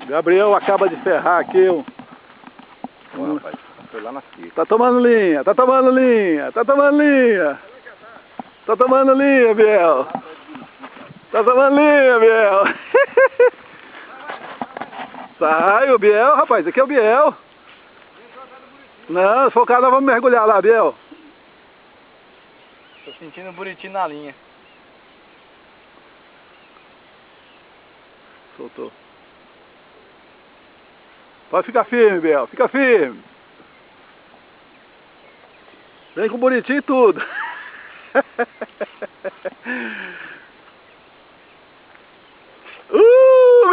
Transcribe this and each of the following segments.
Gabriel acaba de ferrar aqui. Rapaz, foi lá na fita. Tá tomando linha, tá tomando linha, tá tomando linha. Tá tomando linha, Biel. Tá tomando linha, Biel. Sai o Biel, rapaz, aqui é o Biel. Não, se for o cara, nós vamos mergulhar lá, Biel. Tô sentindo o Buriti na linha. Soltou. Pode ficar firme, Biel, fica firme. Vem com o Buriti e tudo.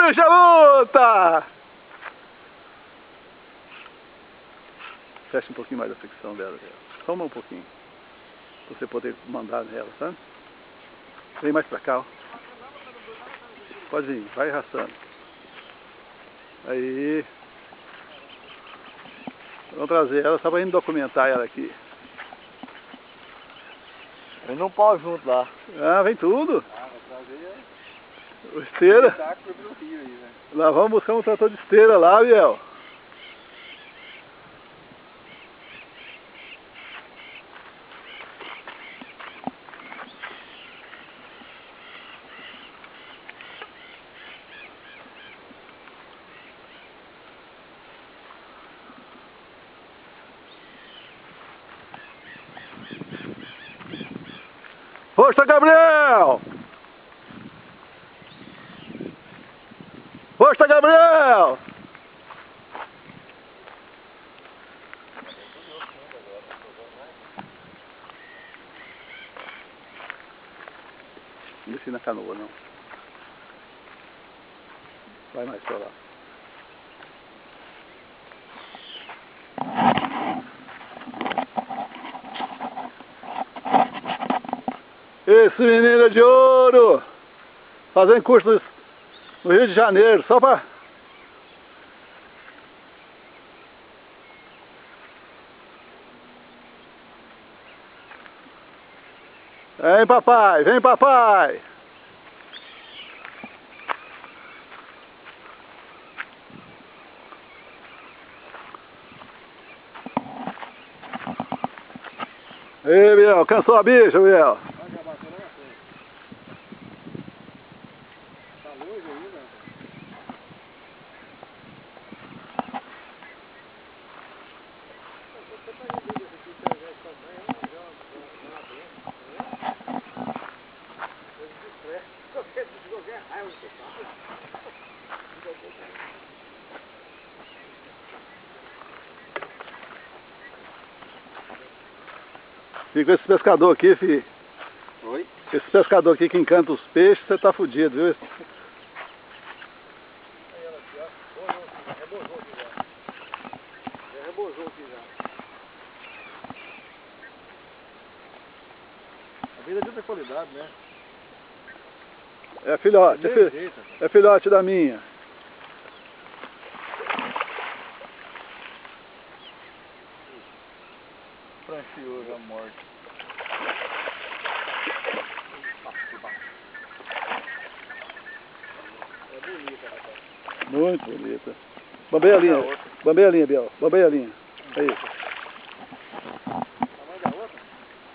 Bicha luta! Fecha um pouquinho mais a fricção dela. Só um pouquinho. Pra você poder mandar nela, sabe? Vem mais pra cá, ó. Pode vir, vai arrastando. Aí. Vamos trazer ela, só pra gente documentar ela aqui. Vem num pau junto lá. Ah, vem tudo. Ah, vai trazer. O esteira. Tá com o rio aí, velho. Lá vamos buscar um trator de esteira lá, Biel. Força, Gabriel! Força, Gabriel! Não desci na canoa, não. Vai mais pra lá. Esse menino é de ouro! Fazendo curso no Rio de Janeiro, só pra... Vem, papai! Vem, papai! Ei, Biel, cansou a bicha, Biel? Tá longe aí, né? Fica esse pescador aqui, filho. Oi? Esse pescador aqui que encanta os peixes, você tá fudido, viu? Aí ela aqui, ó. Rebojou aqui já. Já rebojou aqui já. A vida é de outra qualidade, né? É filhote, é filhote da minha. Prancheou já morto. É bonita, rapaz. Muito bonita. Bambeia a linha. Bambeia a linha, Biel. Bambeia a linha. Aí. Tamanho da outra?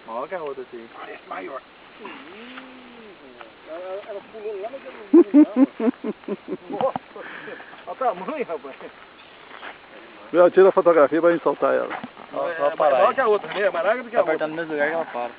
Maior que a outra, sim. Esse maior. Ela pulou lá no Nossa, olha o tamanho, rapaz. Biel, tira a fotografia pra gente soltar ela. É maior que a outra, né? É mais larga do que a outra. Apertando no mesmo lugar que ela para.